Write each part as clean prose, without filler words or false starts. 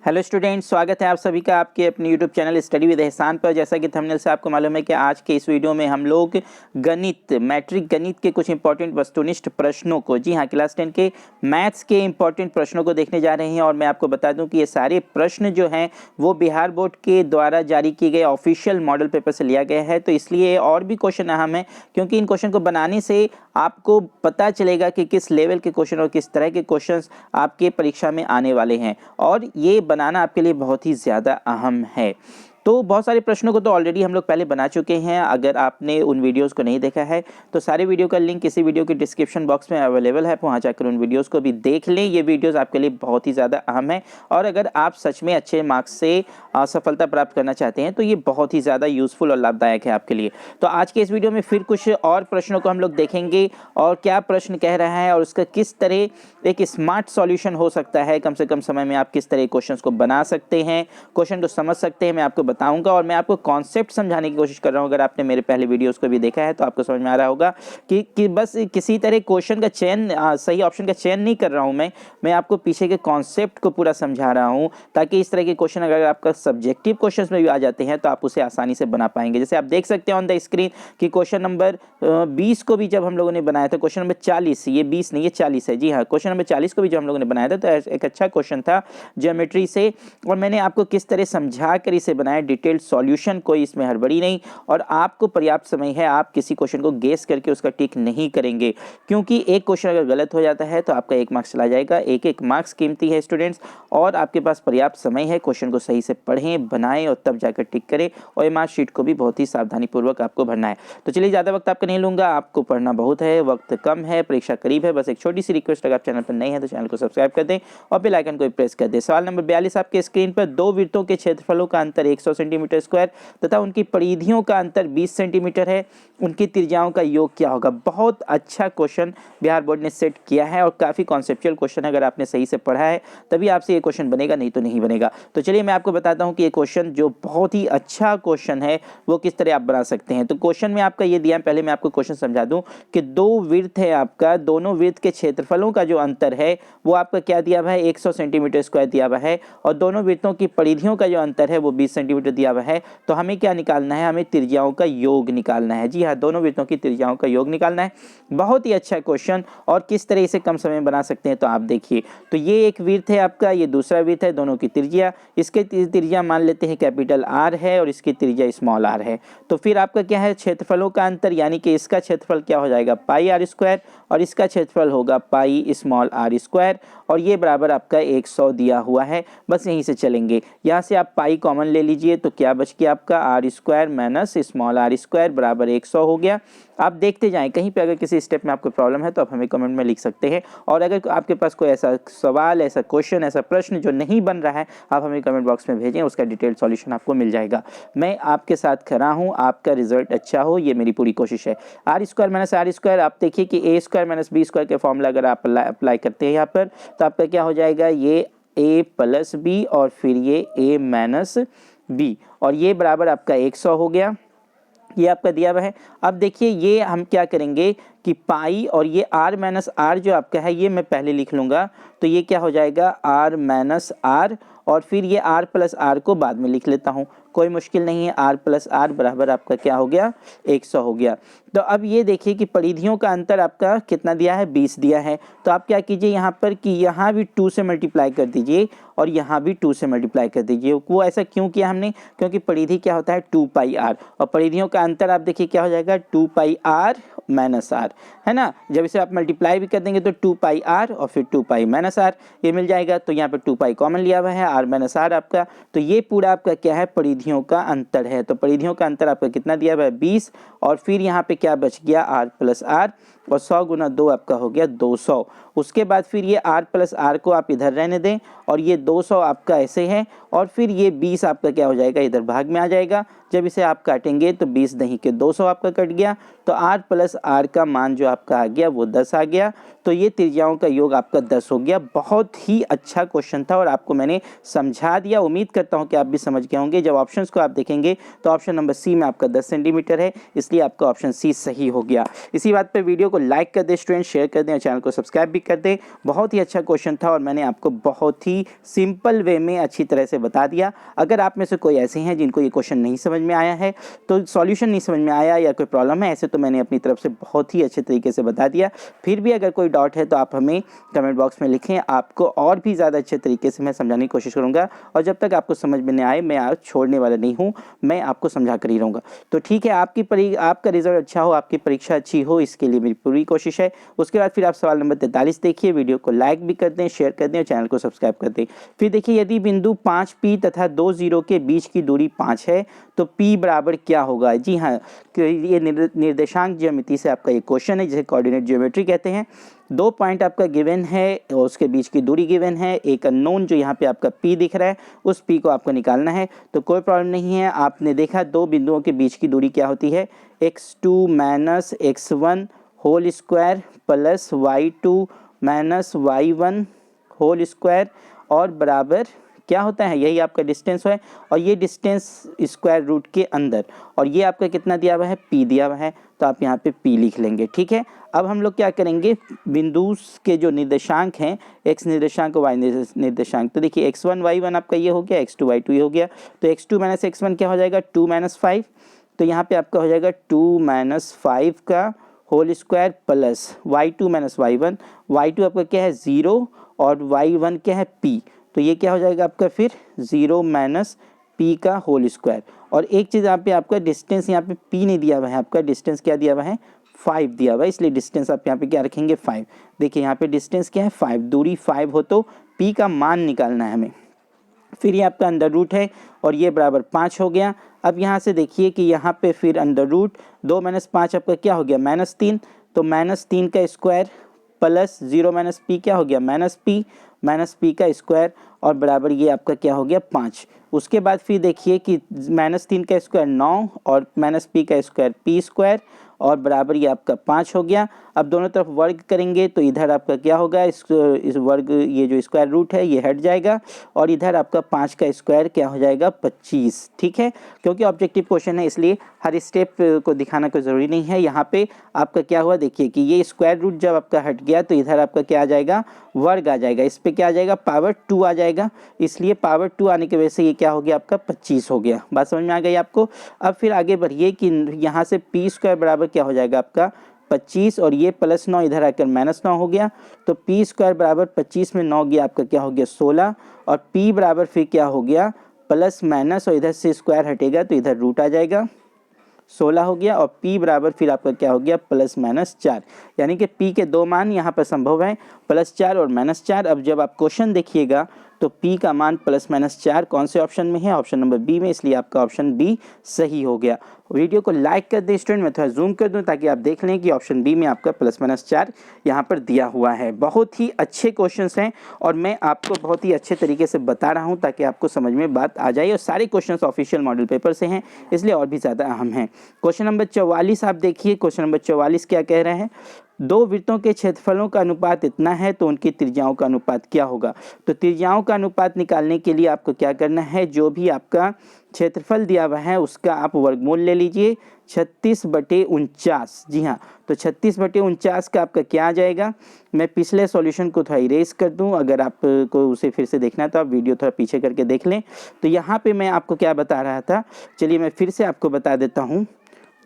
Hello students, स्वागत है आप सभी का आपके अपने यूट्यूब चैनल स्टडी विद एहसान पर। जैसा कि थंबनेल से आपको मालूम है कि आज के इस वीडियो में हम लोग मैट्रिक गणित के कुछ इंपॉर्टेंट वस्तुनिष्ठ प्रश्नों को, जी हाँ, क्लास 10 के मैथ्स के इंपॉर्टेंट प्रश्नों को देखने जा रहे हैं। और मैं आपको बता दूं कि ये सारे प्रश्न जो हैं वो बिहार बोर्ड के द्वारा जारी किए गए ऑफिशियल मॉडल पेपर से लिया गया है, तो इसलिए और भी क्वेश्चन अहम है, क्योंकि इन क्वेश्चन को बनाने से आपको पता चलेगा कि किस लेवल के क्वेश्चन और किस तरह के क्वेश्चंस आपके परीक्षा में आने वाले हैं, और ये बनाना आपके लिए बहुत ही ज़्यादा अहम है। तो बहुत सारे प्रश्नों को तो ऑलरेडी हम लोग पहले बना चुके हैं। अगर आपने उन वीडियोस को नहीं देखा है तो सारे वीडियो का लिंक इसी वीडियो के डिस्क्रिप्शन बॉक्स में अवेलेबल है, वहाँ जाकर उन वीडियोस को भी देख लें। ये वीडियोस आपके लिए बहुत ही ज़्यादा अहम है, और अगर आप सच में अच्छे मार्क्स से सफलता प्राप्त करना चाहते हैं तो ये बहुत ही ज़्यादा यूज़फुल और लाभदायक है आपके लिए। तो आज के इस वीडियो में फिर कुछ और प्रश्नों को हम लोग देखेंगे, और क्या प्रश्न कह रहा है और उसका किस तरह एक स्मार्ट सॉल्यूशन हो सकता है। कम से कम समय में आप किस तरह क्वेश्चन को बना सकते हैं, क्वेश्चन को समझ सकते हैं, मैं आपको बताऊंगा। और मैं आपको कॉन्सेप्ट समझाने की कोशिश कर रहा हूं। अगर आपने मेरे पहले वीडियोस को भी देखा है तो आपको समझ में आ रहा होगा कि बस किसी तरह क्वेश्चन का चयन, सही ऑप्शन का चयन नहीं कर रहा हूं। मैं आपको पीछे के कॉन्सेप्ट को पूरा समझा रहा हूं, ताकि इस तरह के क्वेश्चन अगर आपका सब्जेक्टिव क्वेश्चन में भी आ जाते हैं तो आप उसे आसानी से बना पाएंगे। जैसे आप देख सकते हैं ऑन द स्क्रीन कि क्वेश्चन नंबर 20 को भी जब हम लोगों ने बनाया था, क्वेश्चन नंबर 40, ये 20 नहीं, ये 40 है, जी हाँ, क्वेश्चन नंबर 40 को भी जब हम लोगों ने बनाया था तो एक अच्छा क्वेश्चन था ज्योमेट्री से, और मैंने आपको किस तरह समझा कर इसे बनाया, डिटेल्ड सॉल्यूशन, कोई इसमें हड़बड़ी नहीं। और आपको पर्याप्त समय है, आप किसी क्वेश्चन को गेस करके उसका टिक नहीं करेंगे, क्योंकि एक क्वेश्चन अगर गलत हो जाता है तो आपका 1 मार्क्स चला जाएगा। एक मार्क्स कीमती है स्टूडेंट्स, और आपके पास पर्याप्त समय है। क्वेश्चन को सही से पढ़ें, बनाएं और तब जाकर टिक करें, और मार्कशीट को भी बहुत ही सावधानी पूर्वक आपको भरना है। तो चलिए, ज़्यादा वक्त आपका नहीं लूंगा, आपको पढ़ना बहुत है, वक्त कम है, परीक्षा करीब है। बस एक छोटी सी रिक्वेस्ट, अगर आप चैनल पर नए हैं तो चैनल को सब्सक्राइब कर दें और बेल आइकन को प्रेस कर दें। सवाल नंबर 42 आपके स्क्रीन पर, दो वृत्तों के क्षेत्रफलों का अंतर 100 सेंटीमीटर स्क्वायर तथा उनकी परिधियों का अंतर 20 सेंटीमीटर है, उनकी त्रिज्याओं का योग क्या होगा। बहुत अच्छा क्वेश्चन बिहार बोर्ड ने सेट किया है, और काफ़ी कॉन्सेप्चुअल क्वेश्चन है। अगर आपने सही से पढ़ा है तभी आपसे ये क्वेश्चन बनेगा, नहीं तो नहीं बनेगा। तो चलिए मैं आपको बताता हूं कि ये क्वेश्चन जो बहुत ही अच्छा क्वेश्चन है वो किस तरह आप बना सकते हैं। तो क्वेश्चन में आपका ये दिया है, पहले मैं आपको क्वेश्चन समझा दूं कि दो वृत्त है आपका, दोनों वृत्त के क्षेत्रफलों का जो अंतर है वो आपका क्या दिया हुआ है, 100 सेंटीमीटर स्क्वायर दिया हुआ है, और दोनों वृत्तों की परिधियों का जो अंतर है वो 20 सेंटीमीटर दिया हुआ है। तो हमें क्या निकालना है, हमें त्रिज्याओं का योग निकालना है। जी हाँ, दोनों वृत्तों की त्रिज्याओं का योग निकालना है। बहुत ही अच्छा क्वेश्चन, और किस तरह इसे कम समय में बना सकते हैं तो आप देखिए। तो ये एक वृत्त है आपका, ये दूसरा वृत्त है, दोनों की त्रिज्या, इसके त्रिज्या मान लेते हैं कैपिटल आर है और इसकी त्रिज्या स्मॉल आर है। तो फिर आपका क्या है, क्षेत्रफलों का अंतर, यानी कि इसका क्षेत्रफल क्या हो जाएगा, पाई आर स्क्वायर, और इसका क्षेत्रफल होगा पाई स्मॉल आर स्क्वायर, और ये बराबर आपका 100 दिया हुआ है। बस यहीं से चलेंगे, यहाँ से आप पाई कॉमन ले लीजिए तो क्या बच गया आपका, R square minus small R square बराबर 100 हो गया। आप देखते जाएं, कहीं पे अगर किसी स्टेप में आपको प्रॉब्लम है तो आप हमें कमेंट में लिख सकते हैं, और अगर आपके पास कोई ऐसा सवाल, ऐसा क्वेश्चन, ऐसा प्रश्न जो नहीं बन रहा है, आप हमें कमेंट बॉक्स में भेजें, उसका डिटेल्ड सॉल्यूशन आपको मिल जाएगा। मैं आपके साथ खड़ा हूँ, आपका रिजल्ट अच्छा हो, ये मेरी पूरी कोशिश है। R square minus R square, आप देखिए कि A square minus B square के फॉर्मूला अगर आप अप्लाई करते हैं यहाँ पर, तो आपका क्या हो जाएगा, ये ए प्लस बी और फिर ये ए माइनस बी, और ये बराबर आपका 100 हो गया। ये आपका दिया हुआ है। अब देखिए, ये हम क्या करेंगे कि पाई और ये आर माइनस आर जो आपका है ये मैं पहले लिख लूँगा, तो ये क्या हो जाएगा, आर माइनस आर, और फिर ये आर प्लस आर को बाद में लिख लेता हूँ, कोई मुश्किल नहीं है। आर प्लस आर बराबर आपका क्या हो गया, 100 हो गया। तो अब ये देखिए कि परिधियों का अंतर आपका कितना दिया है, 20 दिया है। तो आप क्या कीजिए यहाँ पर कि यहाँ भी 2 से मल्टीप्लाई कर दीजिए और यहाँ भी 2 से मल्टीप्लाई कर दीजिए। वो ऐसा क्यों किया हमने, क्योंकि परिधि क्या होता है 2 पाई आर, और परिधियों का अंतर आप देखिए क्या हो जाएगा, 2 पाई आर माइनस आर, है ना। जब इसे आप मल्टीप्लाई भी कर देंगे तो 2 पाई आर और फिर 2 पाई माइनस आर ये मिल जाएगा। तो यहाँ पर 2 पाई कॉमन लिया हुआ है, आर माइनस आर आपका, तो ये पूरा आपका क्या है, परिधियों का अंतर है। तो परिधियों का अंतर आपका कितना दिया हुआ है, 20, और फिर यहाँ पे क्या बच गया, आर प्लस आर, और 100 गुना 2 आपका हो गया 200। उसके बाद फिर ये आर प्लस आर को आप इधर रहने दें, और ये 200 आपका ऐसे है, और फिर ये 20 आपका क्या हो जाएगा, इधर भाग में आ जाएगा। जब इसे आप काटेंगे तो 20 नहीं के 200 आपका कट गया, तो आर प्लस आर का मान जो आपका आ गया वो 10 आ गया। तो ये त्रिज्याओं का योग आपका 10 हो गया। बहुत ही अच्छा क्वेश्चन था और आपको मैंने समझा दिया। उम्मीद करता हूँ कि आप भी समझ गए होंगे। जब ऑप्शंस को आप देखेंगे तो ऑप्शन नंबर सी में आपका 10 सेंटीमीटर है, इसलिए आपका ऑप्शन सी सही हो गया। इसी बात पर वीडियो को लाइक कर दें स्टूडेंट, शेयर कर दें और चैनल को सब्सक्राइब भी कर दें। बहुत ही अच्छा क्वेश्चन था और मैंने आपको बहुत ही सिंपल वे में अच्छी तरह से बता दिया। अगर आप में से कोई ऐसे हैं जिनको ये क्वेश्चन नहीं समझ में आया है, तो सॉल्यूशन नहीं समझ में आया या कोई प्रॉब्लम है, ऐसे तो मैंने अपनी तरफ से बहुत ही अच्छे तरीके से बता दिया। फिर भी अगर कोई डाउट है तो आप हमें कमेंट बॉक्स में लिखें, आपको और भी ज़्यादा अच्छे तरीके से मैं समझाने की कोशिश करूँगा। और जब तक आपको समझ में नहीं आए मैं आज छोड़ने वाला नहीं हूँ, मैं आपको समझा कर ही रहूँगा। तो ठीक है, आपका रिजल्ट अच्छा हो, आपकी परीक्षा अच्छी हो, इसके लिए मेरी पूरी कोशिश है। उसके बाद फिर आप सवाल नंबर 43 देखिए, वीडियो को लाइक भी कर दें, शेयर कर दें और चैनल को सब्सक्राइब कर दें। फिर देखिए, यदि बिंदु 5P तथा 2 जीरो के बीच की दूरी 5 है तो P बराबर क्या होगा। जी हाँ, ये निर्देशांक ज्यामिति से आपका ये क्वेश्चन है, जिसे कोऑर्डिनेट ज्योमेट्री कहते हैं। 2 पॉइंट आपका गिवन है और उसके बीच की दूरी गिवन है, एक अननोन जो यहाँ पे आपका P दिख रहा है, उस P को आपको निकालना है। तो कोई प्रॉब्लम नहीं है, आपने देखा दो बिंदुओं के बीच की दूरी क्या होती है, x2 minus x1 whole square plus y2 minus y1 whole square और बराबर क्या होता है, यही आपका डिस्टेंस है और ये डिस्टेंस स्क्वायर रूट के अंदर, और ये आपका कितना दिया हुआ है, P दिया हुआ है, तो आप यहाँ पे P लिख लेंगे। ठीक है, अब हम लोग क्या करेंगे, बिंदु के जो निर्देशांक हैं, x निर्देशांक और y निर्देशांक, तो देखिए x1 y1 आपका ये हो गया, x2 y2 ये हो गया, तो x2 माइनस x1 क्या हो जाएगा, 2 माइनस 5, तो यहाँ पे आपका हो जाएगा 2 माइनस 5 का whole square plus y2 minus y1, y2 आपका क्या है 0 और y1 क्या है P, तो ये क्या हो जाएगा आपका फिर 0 माइनस P का होल स्क्वायर। और एक चीज़ यहाँ पे आपका डिस्टेंस, यहाँ पे P नहीं दिया हुआ है, आपका डिस्टेंस क्या दिया हुआ है 5 दिया हुआ है, इसलिए डिस्टेंस आप यहाँ पे क्या रखेंगे 5। देखिए यहाँ पे डिस्टेंस क्या है 5, दूरी 5 हो तो P का मान निकालना है हमें। फिर ये आपका अंडर रूट है और ये बराबर 5 हो गया। अब यहाँ से देखिए कि यहाँ पे फिर अंडर रूट 2 माइनस 5 आपका क्या हो गया -3, तो -3 का स्क्वायर प्लस 0 माइनस P क्या हो गया -P का स्क्वायर और बराबर ये आपका क्या हो गया 5। उसके बाद फिर देखिए कि -3 का स्क्वायर 9 और -P का स्क्वायर P स्क्वायर और बराबर ये आपका 5 हो गया। अब दोनों तरफ वर्ग करेंगे तो इधर आपका क्या होगा, इस वर्ग, ये जो स्क्वायर रूट है ये हट जाएगा और इधर आपका 5 का स्क्वायर क्या हो जाएगा 25। ठीक है, क्योंकि ऑब्जेक्टिव क्वेश्चन है इसलिए हर स्टेप को दिखाना कोई ज़रूरी नहीं है। यहाँ पे आपका क्या हुआ, देखिए कि ये स्क्वायर रूट जब आपका हट गया तो इधर आपका क्या आ जाएगा, वर्ग आ जाएगा, इस पर क्या आ जाएगा पावर 2 आ जाएगा, इसलिए पावर 2 आने की वजह से ये क्या हो गया आपका 25 हो गया। बात समझ में आ गई आपको। अब फिर आगे बढ़िए कि यहाँ से P स्क्वायर बराबर क्या हो जाएगा आपका 25 और ये प्लस 9 इधर आकर -9 हो गया, तो P स्क्वायर बराबर 25 में 9 गया आपका क्या हो गया 16 और P बराबर फिर क्या हो गया प्लस माइनस और इधर से स्क्वायर हटेगा तो इधर रूट आ जाएगा, 16 हो गया और P बराबर फिर आपका क्या हो गया +-4, यानी कि P के दो मान यहाँ पर संभव है +4 और -4। अब जब आप क्वेश्चन देखिएगा तो P का मान +-4 कौन से ऑप्शन में है, ऑप्शन नंबर बी में, इसलिए आपका ऑप्शन बी सही हो गया। वीडियो को लाइक कर दें स्टूडेंट, मैं थोड़ा जूम कर दूं ताकि आप देख लें कि ऑप्शन बी में आपका +-4 यहाँ पर दिया हुआ है। बहुत ही अच्छे क्वेश्चंस हैं और मैं आपको बहुत ही अच्छे तरीके से बता रहा हूँ ताकि आपको समझ में बात आ जाए, और सारे क्वेश्चंस ऑफिशियल मॉडल पेपर से हैं इसलिए और भी ज़्यादा अहम हैं। क्वेश्चन नंबर 44 आप देखिए, क्वेश्चन नंबर 44 क्या कह रहे हैं, दो वृत्तों के क्षेत्रफलों का अनुपात इतना है तो उनकी त्रिज्याओं का अनुपात क्या होगा। तो त्रिज्याओं का अनुपात निकालने के लिए आपको क्या करना है, जो भी आपका क्षेत्रफल दिया हुआ है उसका आप वर्गमूल ले लीजिए 36/49। जी हाँ, तो 36/49 का आपका क्या आ जाएगा, मैं पिछले सॉल्यूशन को थोड़ा इरेज कर दूं, अगर आपको उसे फिर से देखना है तो आप वीडियो थोड़ा पीछे करके देख लें। तो यहाँ पे मैं आपको क्या बता रहा था, चलिए मैं फिर से आपको बता देता हूँ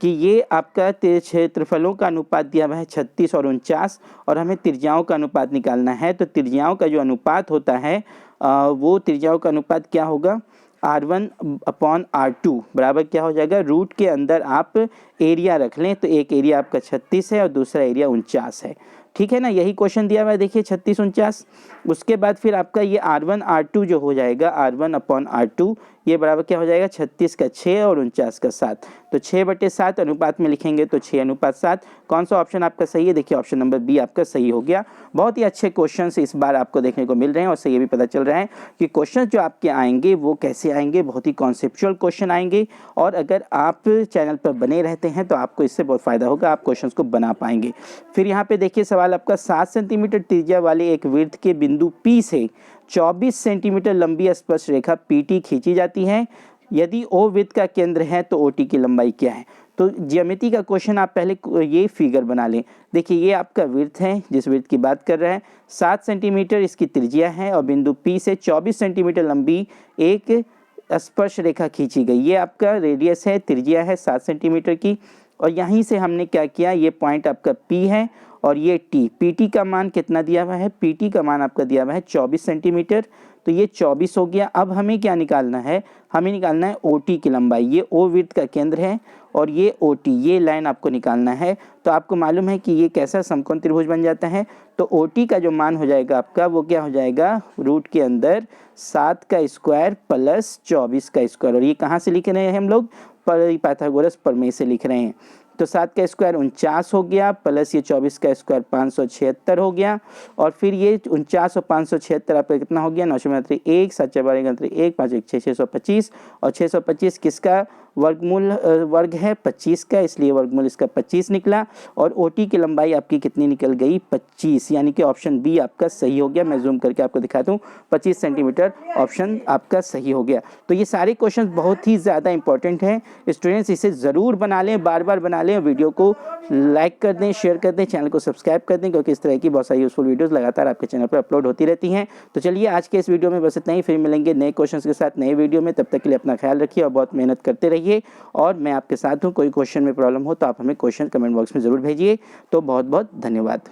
कि ये आपका क्षेत्रफलों का अनुपात दिया हुआ है 36 और 49 और हमें त्रिज्याओं का अनुपात निकालना है। तो त्रिज्याओं का जो अनुपात होता है वो त्रिज्याओं का अनुपात क्या होगा, R1/R2 बराबर क्या हो जाएगा, रूट के अंदर आप एरिया रख लें, तो एक एरिया आपका 36 है और दूसरा एरिया 49 है। ठीक है ना, यही क्वेश्चन दिया हुआ है देखिए 36-49। उसके बाद फिर आपका ये R1/R2 जो हो जाएगा, R1/R2 ये बराबर क्या हो जाएगा 36 का 6 और 49 का 7, तो 6/7 अनुपात में लिखेंगे तो 6:7। कौन सा ऑप्शन आपका सही है, देखिए ऑप्शन नंबर बी आपका सही हो गया। बहुत ही अच्छे क्वेश्चन इस बार आपको देखने को मिल रहे हैं और से ये भी पता चल रहा है कि क्वेश्चन जो आपके आएंगे वो कैसे आएंगे, बहुत ही कॉन्सेप्चुअल क्वेश्चन आएंगे, और अगर आप चैनल पर बने रहते हैं तो आपको इससे बहुत फ़ायदा होगा, आप क्वेश्चन को बना पाएंगे। फिर यहाँ पे देखिए सवाल आपका 7 सेंटीमीटर त्रिज्या वाले एक वृत्त के बिंदु P से 24 सेंटीमीटर लंबी स्पर्श रेखा PT खींची जाती है, यदि O वृत्त का केंद्र है तो OT की लंबाई क्या है। तो ज्यामिति का क्वेश्चन आप पहले ये फिगर बना लें। देखिए ये आपका वृत्त है, जिस वृत्त की बात कर रहा है, 7 सेंटीमीटर इसकी त्रिज्या है और बिंदु P से 24 सेंटीमीटर लंबी एक स्पर्श रेखा खींची गई। ये आपका रेडियस है, त्रिज्या है 7 सेंटीमीटर की, और यहीं से हमने क्या किया, ये पॉइंट आपका P है और ये T, PT का मान कितना दिया हुआ है, PT का मान आपका दिया हुआ है 24 सेंटीमीटर, तो ये 24 हो गया। अब हमें क्या निकालना है, हमें निकालना है OT की लंबाई। ये O वृत्त का केंद्र है और ये OT, ये लाइन आपको निकालना है। तो आपको मालूम है कि ये कैसा समकोण त्रिभुज बन जाता है, तो OT का जो मान हो जाएगा आपका, वो क्या हो जाएगा, रूट के अंदर 7 का स्क्वायर प्लस 24 का स्क्वायर। और ये कहाँ से लिख रहे हैं हम लोग, पाइथागोरस प्रमेय से लिख रहे हैं। तो 7 का स्क्वायर 49 हो गया, प्लस ये 24 का स्क्वायर 576 हो गया, और फिर ये 49 और 576 आपका कितना हो गया, 9 1 7 4 12 1 5 1 6 625, और 625 किसका वर्गमूल वर्ग है 25 का, इसलिए वर्गमूल इसका 25 निकला। और OT की लंबाई आपकी कितनी निकल गई, 25, यानी कि ऑप्शन बी आपका सही हो गया। मैं जूम करके आपको दिखाता हूँ, 25 सेंटीमीटर ऑप्शन आपका सही हो गया। तो ये सारे क्वेश्चन बहुत ही ज़्यादा इंपॉर्टेंट हैं, स्टूडेंट्स इसे ज़रूर बना लें, बार बार बना लें, वीडियो को लाइक कर दें, शेयर कर दें, चैनल को सब्सक्राइब कर दें, क्योंकि इस तरह की बहुत सारी यूजफुल वीडियोस लगातार आपके चैनल पर अपलोड होती रहती हैं। तो चलिए आज के इस वीडियो में बस इतना ही, फिर मिलेंगे नए क्वेश्चंस के साथ नए वीडियो में। तब तक के लिए अपना ख्याल रखिए और बहुत मेहनत करते रहिए, और मैं आपके साथ हूँ। कोई क्वेश्चन में प्रॉब्लम हो तो आप हमें क्वेश्चन कमेंट बॉक्स में ज़रूर भेजिए। तो बहुत बहुत धन्यवाद।